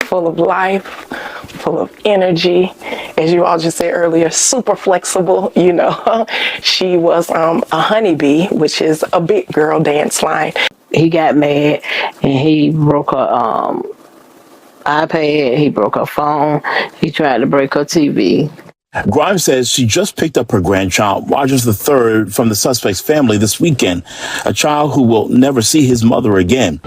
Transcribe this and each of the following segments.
full of life, full of energy. As you all just said earlier, super flexible, you know. She was a honeybee, which is a big girl dance line. He got mad and he broke her iPad, he broke her phone, he tried to break her TV. Grimes says she just picked up her grandchild, Rogers III, from the suspect's family this weekend, a child who will never see his mother again.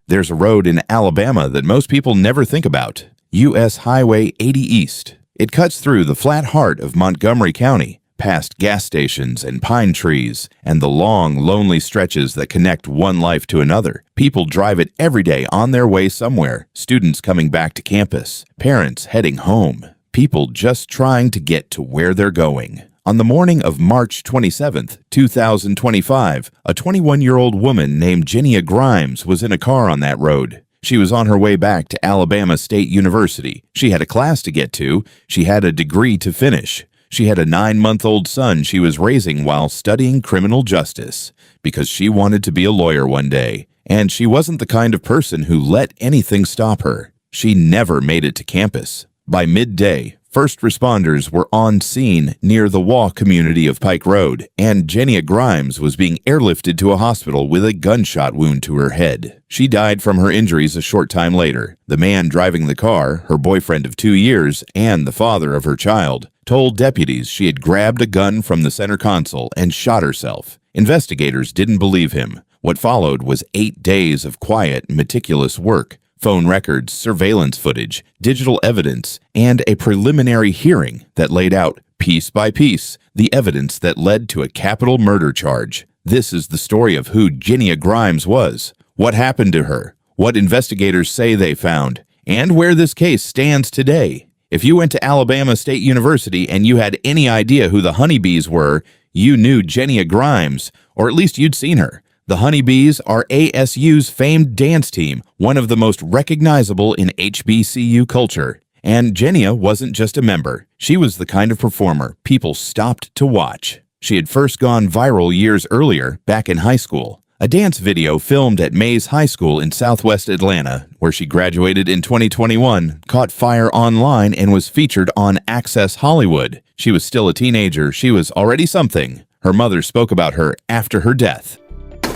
There's a road in Alabama that most people never think about, U.S. Highway 80 East. It cuts through the flat heart of Montgomery County, past gas stations and pine trees, and the long, lonely stretches that connect one life to another. People drive it every day on their way somewhere, students coming back to campus, parents heading home, people just trying to get to where they're going. On the morning of March 27, 2025, a 21-year-old woman named Gennia Grimes was in a car on that road. She was on her way back to Alabama State University. She had a class to get to. She had a degree to finish. She had a 9-month-old son she was raising while studying criminal justice because she wanted to be a lawyer one day. And she wasn't the kind of person who let anything stop her. She never made it to campus. By midday, first responders were on scene near the Waugh community of Pike Road, and Gennia Grimes was being airlifted to a hospital with a gunshot wound to her head. She died from her injuries a short time later. The man driving the car, her boyfriend of 2 years and the father of her child, told deputies she had grabbed a gun from the center console and shot herself. Investigators didn't believe him. What followed was 8 days of quiet, meticulous work. Phone records, surveillance footage, digital evidence, and a preliminary hearing that laid out, piece by piece, the evidence that led to a capital murder charge. This is the story of who Gennia Grimes was, what happened to her, what investigators say they found, and where this case stands today. If you went to Alabama State University and you had any idea who the Honeybees were, you knew Gennia Grimes, or at least you'd seen her. The Honeybees are ASU's famed dance team, one of the most recognizable in HBCU culture. And Gennia wasn't just a member. She was the kind of performer people stopped to watch. She had first gone viral years earlier, back in high school. A dance video filmed at Mays High School in southwest Atlanta, where she graduated in 2021, caught fire online and was featured on Access Hollywood. She was still a teenager. She was already something. Her mother spoke about her after her death.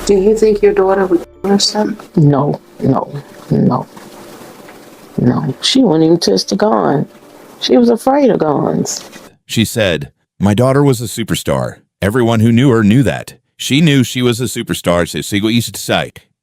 Do you think your daughter would kill herself? No. She wouldn't even touch the gun. She was afraid of guns. She said, "My daughter was a superstar. Everyone who knew her knew that. She knew she was a superstar,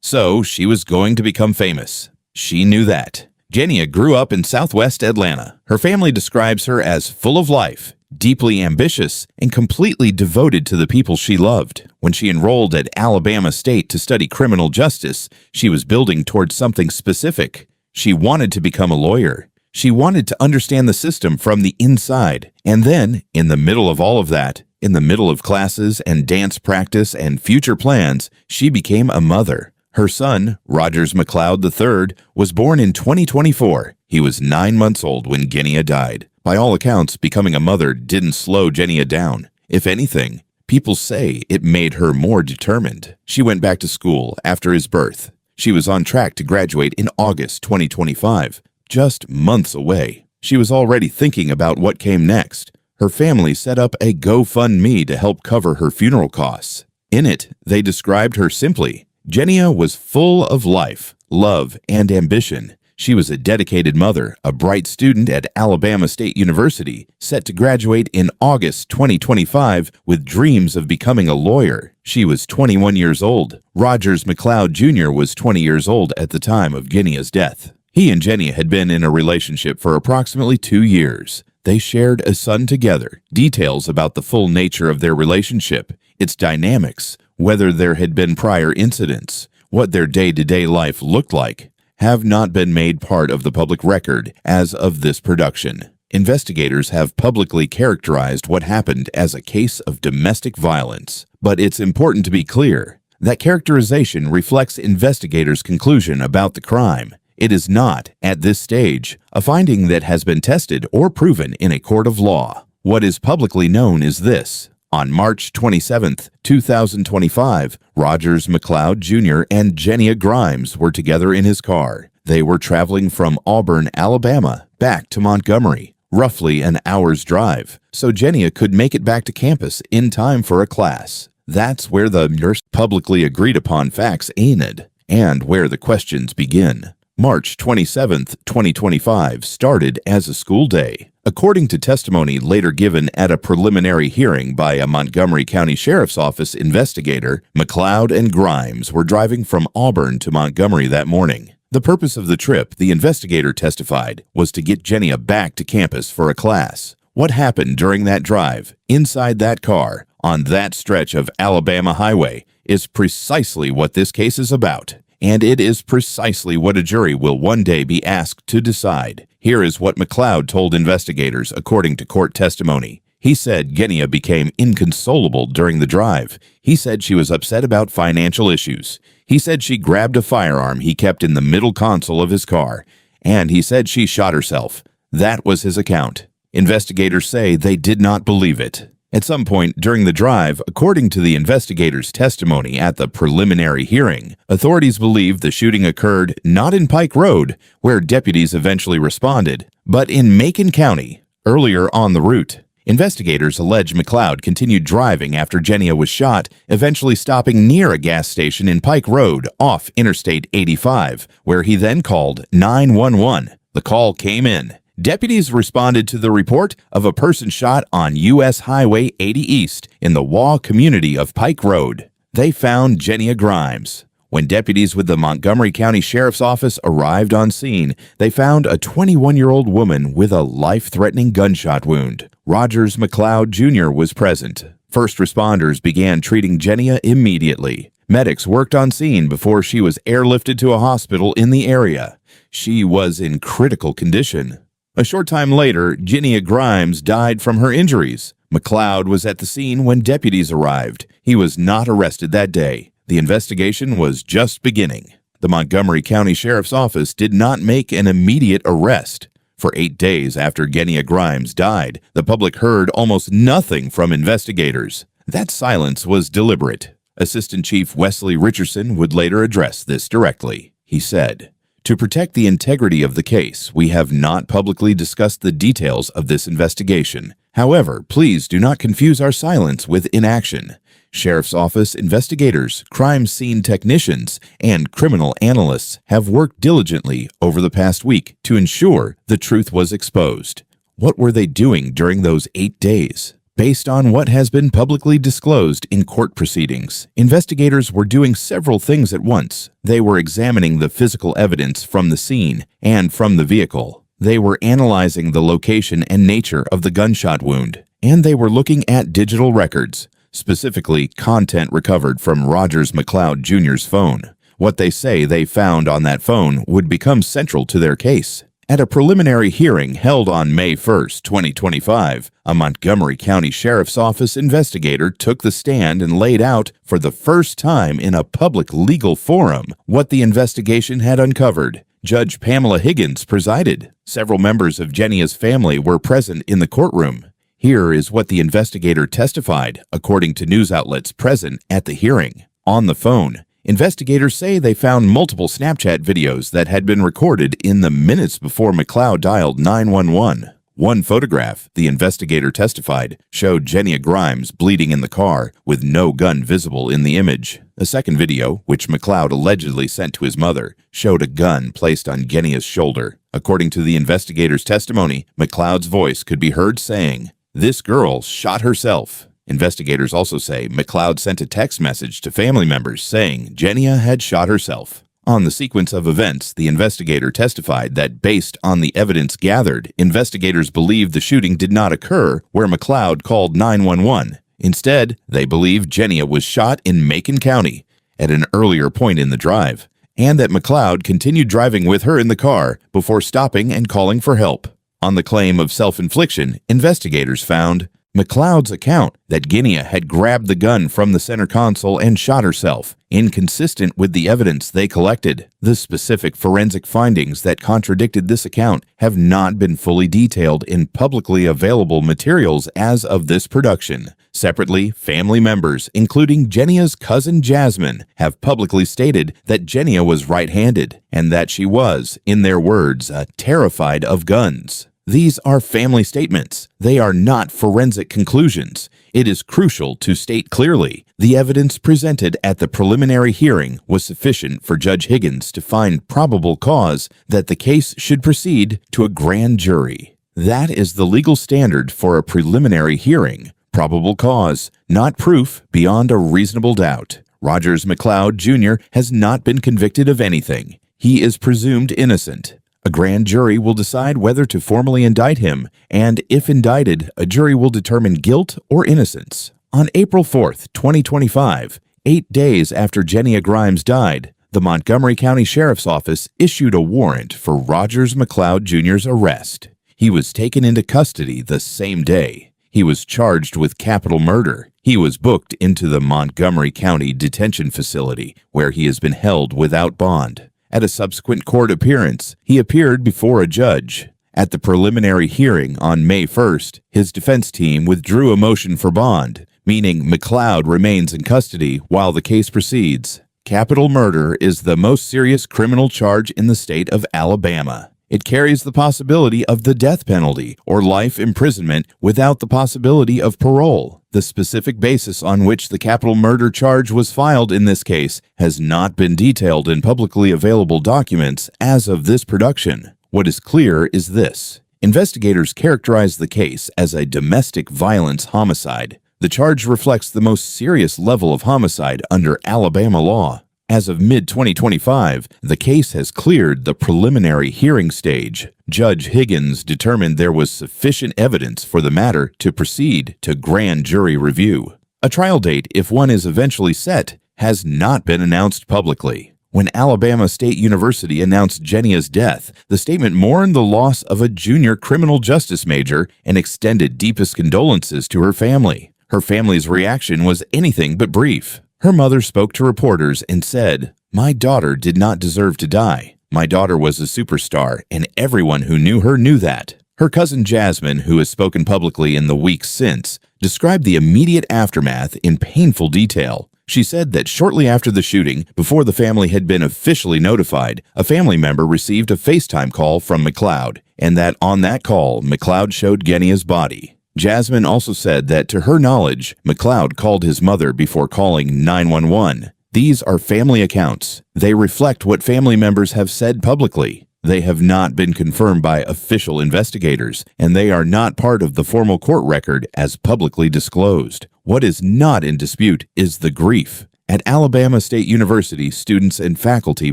so she was going to become famous. She knew that." Gennia grew up in southwest Atlanta. Her family describes her as full of life, deeply ambitious, and completely devoted to the people she loved. When she enrolled at Alabama State to study criminal justice, she was building towards something specific. She wanted to become a lawyer. She wanted to understand the system from the inside. And then, in the middle of all of that, in the middle of classes and dance practice and future plans, she became a mother. Her son, Rogers McCloud III, was born in 2024. He was 9 months old when Gennia died. By all accounts, becoming a mother didn't slow Gennia down. If anything, people say it made her more determined. She went back to school after his birth. She was on track to graduate in August 2025, just months away. She was already thinking about what came next. Her family set up a GoFundMe to help cover her funeral costs. In it, they described her simply, Gennia was full of life, love, and ambition. She was a dedicated mother, a bright student at Alabama State University, set to graduate in August 2025 with dreams of becoming a lawyer. She was 21 years old. Rogers McCloud Jr. was 20 years old at the time of Gennia's death. He and Gennia had been in a relationship for approximately 2 years. They shared a son together. Details about the full nature of their relationship, its dynamics, whether there had been prior incidents, what their day-to-day life looked like, have not been made part of the public record as of this production. Investigators have publicly characterized what happened as a case of domestic violence, but it's important to be clear. That characterization reflects investigators' conclusion about the crime. It is not, at this stage, a finding that has been tested or proven in a court of law. What is publicly known is this. On March 27, 2025, Rogers McCloud Jr. and Gennia Grimes were together in his car. They were traveling from Auburn, Alabama, back to Montgomery, roughly an hour's drive, so Gennia could make it back to campus in time for a class. That's where the nurse publicly agreed upon facts ended, and where the questions begin. March 27, 2025 started as a school day. According to testimony later given at a preliminary hearing by a Montgomery County Sheriff's Office investigator, McCloud and Grimes were driving from Auburn to Montgomery that morning. The purpose of the trip, the investigator testified, was to get Gennia back to campus for a class. What happened during that drive, inside that car, on that stretch of Alabama highway, is precisely what this case is about. And it is precisely what a jury will one day be asked to decide. Here is what McCloud told investigators according to court testimony. He said Gennia became inconsolable during the drive. He said she was upset about financial issues. He said she grabbed a firearm he kept in the middle console of his car. And he said she shot herself. That was his account. Investigators say they did not believe it. At some point during the drive, according to the investigators' testimony at the preliminary hearing, authorities believe the shooting occurred not in Pike Road, where deputies eventually responded, but in Macon County, earlier on the route. Investigators allege McCloud continued driving after Gennia was shot, eventually stopping near a gas station in Pike Road off Interstate 85, where he then called 911. The call came in. Deputies responded to the report of a person shot on U.S. Highway 80 East in the Waugh community of Pike Road. They found Gennia Grimes. When deputies with the Montgomery County Sheriff's Office arrived on scene, they found a 21-year-old woman with a life-threatening gunshot wound. Rogers McCloud Jr. was present. First responders began treating Gennia immediately. Medics worked on scene before she was airlifted to a hospital in the area. She was in critical condition. A short time later, Gennia Grimes died from her injuries. McCloud was at the scene when deputies arrived. He was not arrested that day. The investigation was just beginning. The Montgomery County Sheriff's Office did not make an immediate arrest. For 8 days after Gennia Grimes died, the public heard almost nothing from investigators. That silence was deliberate. Assistant Chief Wesley Richardson would later address this directly. He said, "To protect the integrity of the case, we have not publicly discussed the details of this investigation. However, please do not confuse our silence with inaction. Sheriff's Office investigators, crime scene technicians, and criminal analysts have worked diligently over the past week to ensure the truth was exposed." What were they doing during those 8 days? Based on what has been publicly disclosed in court proceedings, investigators were doing several things at once. They were examining the physical evidence from the scene and from the vehicle. They were analyzing the location and nature of the gunshot wound. And they were looking at digital records, specifically content recovered from Rogers McCloud Jr.'s phone. What they say they found on that phone would become central to their case. At a preliminary hearing held on May 1, 2025, a Montgomery County Sheriff's Office investigator took the stand and laid out, for the first time in a public legal forum, what the investigation had uncovered. Judge Pamela Higgins presided. Several members of Gennia's family were present in the courtroom. Here is what the investigator testified, according to news outlets present at the hearing. On the phone, investigators say they found multiple Snapchat videos that had been recorded in the minutes before McCloud dialed 911. One photograph, the investigator testified, showed Gennia Grimes bleeding in the car with no gun visible in the image. A second video, which McCloud allegedly sent to his mother, showed a gun placed on Gennia's shoulder. According to the investigator's testimony, McCloud's voice could be heard saying, "This girl shot herself." Investigators also say McCloud sent a text message to family members saying Gennia had shot herself. On the sequence of events, the investigator testified that based on the evidence gathered, investigators believe the shooting did not occur where McCloud called 911. Instead, they believe Gennia was shot in Macon County at an earlier point in the drive, and that McCloud continued driving with her in the car before stopping and calling for help. On the claim of self-infliction, investigators found McCloud's account that Gennia had grabbed the gun from the center console and shot herself, inconsistent with the evidence they collected. The specific forensic findings that contradicted this account have not been fully detailed in publicly available materials as of this production. Separately, family members, including Gennia's cousin Jasmine, have publicly stated that Gennia was right-handed and that she was, in their words, terrified of guns. These are family statements. They are not forensic conclusions. It is crucial to state clearly the evidence presented at the preliminary hearing was sufficient for Judge Higgins to find probable cause that the case should proceed to a grand jury. That is the legal standard for a preliminary hearing. Probable cause, not proof beyond a reasonable doubt. Rogers McCloud Jr. has not been convicted of anything. He is presumed innocent. A grand jury will decide whether to formally indict him, and if indicted, a jury will determine guilt or innocence. On April 4th, 2025, 8 days after Gennia Grimes died, the Montgomery County Sheriff's Office issued a warrant for Rogers McCloud Jr.'s arrest. He was taken into custody the same day. He was charged with capital murder. He was booked into the Montgomery County Detention Facility, where he has been held without bond. At a subsequent court appearance, he appeared before a judge. At the preliminary hearing on May 1st, his defense team withdrew a motion for bond, meaning McCloud remains in custody while the case proceeds. Capital murder is the most serious criminal charge in the state of Alabama. It carries the possibility of the death penalty or life imprisonment without the possibility of parole. The specific basis on which the capital murder charge was filed in this case has not been detailed in publicly available documents as of this production. What is clear is this. Investigators characterize the case as a domestic violence homicide. The charge reflects the most serious level of homicide under Alabama law. As of mid-2025, the case has cleared the preliminary hearing stage. Judge Higgins determined there was sufficient evidence for the matter to proceed to grand jury review. A trial date, if one is eventually set, has not been announced publicly. When Alabama State University announced Gennia's death, the statement mourned the loss of a junior criminal justice major and extended deepest condolences to her family. Her family's reaction was anything but brief. Her mother spoke to reporters and said, "My daughter did not deserve to die. My daughter was a superstar, and everyone who knew her knew that." Her cousin Jasmine, who has spoken publicly in the weeks since, described the immediate aftermath in painful detail. She said that shortly after the shooting, before the family had been officially notified, a family member received a FaceTime call from McCloud, and that on that call, McCloud showed Gennia's body. Jasmine also said that, to her knowledge, McCloud called his mother before calling 911. These are family accounts. They reflect what family members have said publicly. They have not been confirmed by official investigators, and they are not part of the formal court record as publicly disclosed. What is not in dispute is the grief. At Alabama State University, students and faculty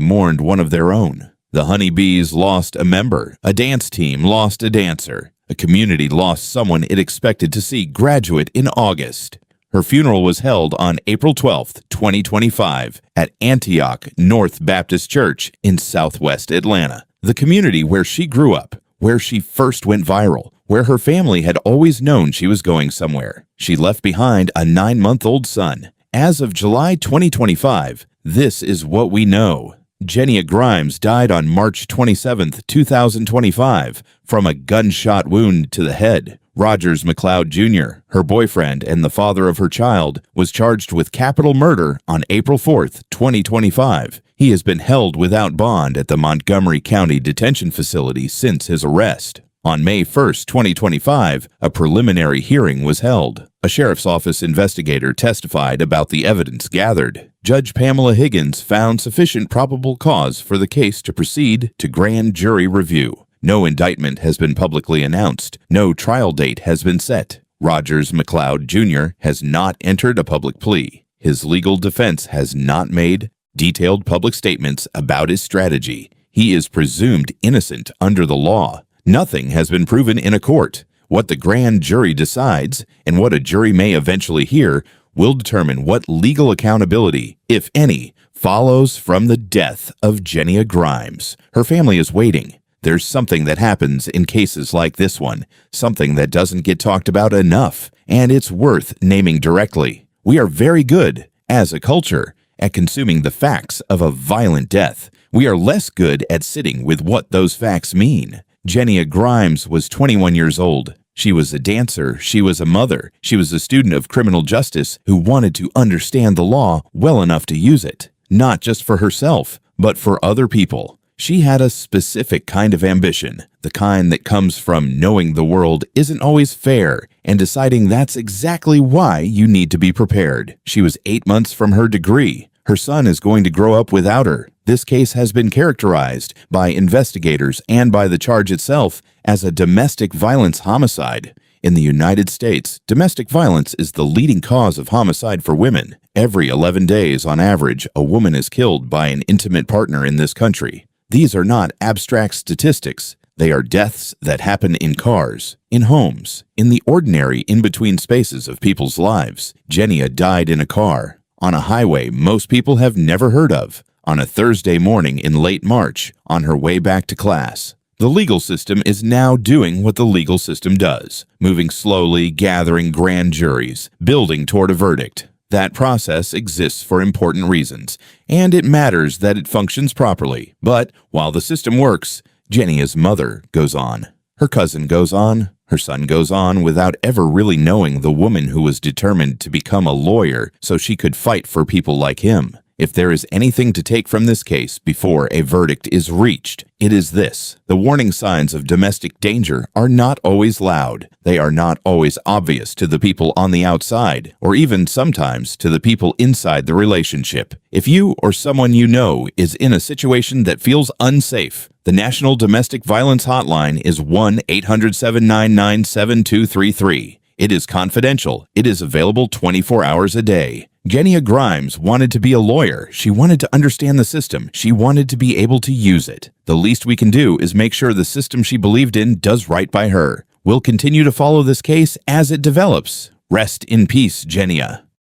mourned one of their own. The Honeybees lost a member. A dance team lost a dancer. A community lost someone it expected to see graduate in August. Her funeral was held on April 12, 2025, at Antioch North Baptist Church in Southwest Atlanta, the community where she grew up, where she first went viral, where her family had always known she was going somewhere. She left behind a 9-month-old son. As of July 2025, this is what we know. Gennia Grimes died on March 27, 2025, from a gunshot wound to the head. Rogers McCloud Jr., her boyfriend and the father of her child, was charged with capital murder on April 4, 2025. He has been held without bond at the Montgomery County Detention Facility since his arrest. On May 1, 2025, a preliminary hearing was held. A sheriff's office investigator testified about the evidence gathered. Judge Pamela Higgins found sufficient probable cause for the case to proceed to grand jury review. No indictment has been publicly announced. No trial date has been set. Rogers McCloud Jr. has not entered a public plea. His legal defense has not made detailed public statements about his strategy. He is presumed innocent under the law. Nothing has been proven in a court. What the grand jury decides, and what a jury may eventually hear, will determine what legal accountability, if any, follows from the death of Gennia Grimes. Her family is waiting. There's something that happens in cases like this one, something that doesn't get talked about enough, and it's worth naming directly. We are very good, as a culture, at consuming the facts of a violent death. We are less good at sitting with what those facts mean. Gennia Grimes was 21 years old. She was a dancer, she was a mother, she was a student of criminal justice who wanted to understand the law well enough to use it, not just for herself, but for other people. She had a specific kind of ambition, the kind that comes from knowing the world isn't always fair and deciding that's exactly why you need to be prepared. She was 8 months from her degree. Her son is going to grow up without her. This case has been characterized by investigators and by the charge itself as a domestic violence homicide. In the United States, domestic violence is the leading cause of homicide for women. Every 11 days, on average, a woman is killed by an intimate partner in this country. These are not abstract statistics. They are deaths that happen in cars, in homes, in the ordinary in-between spaces of people's lives. Gennia died in a car, on a highway most people have never heard of, on a Thursday morning in late March, on her way back to class. The legal system is now doing what the legal system does, moving slowly, gathering grand juries, building toward a verdict. That process exists for important reasons, and it matters that it functions properly. But while the system works, Gennia's mother goes on. Her cousin goes on. Her son goes on without ever really knowing the woman who was determined to become a lawyer so she could fight for people like him. If there is anything to take from this case before a verdict is reached, it is this. The warning signs of domestic danger are not always loud. They are not always obvious to the people on the outside, or even sometimes to the people inside the relationship. If you or someone you know is in a situation that feels unsafe, the National Domestic Violence Hotline is 1-800-799-7233. It is confidential. It is available 24 hours a day. Gennia Grimes wanted to be a lawyer. She wanted to understand the system. She wanted to be able to use it. The least we can do is make sure the system she believed in does right by her. We'll continue to follow this case as it develops. Rest in peace, Gennia.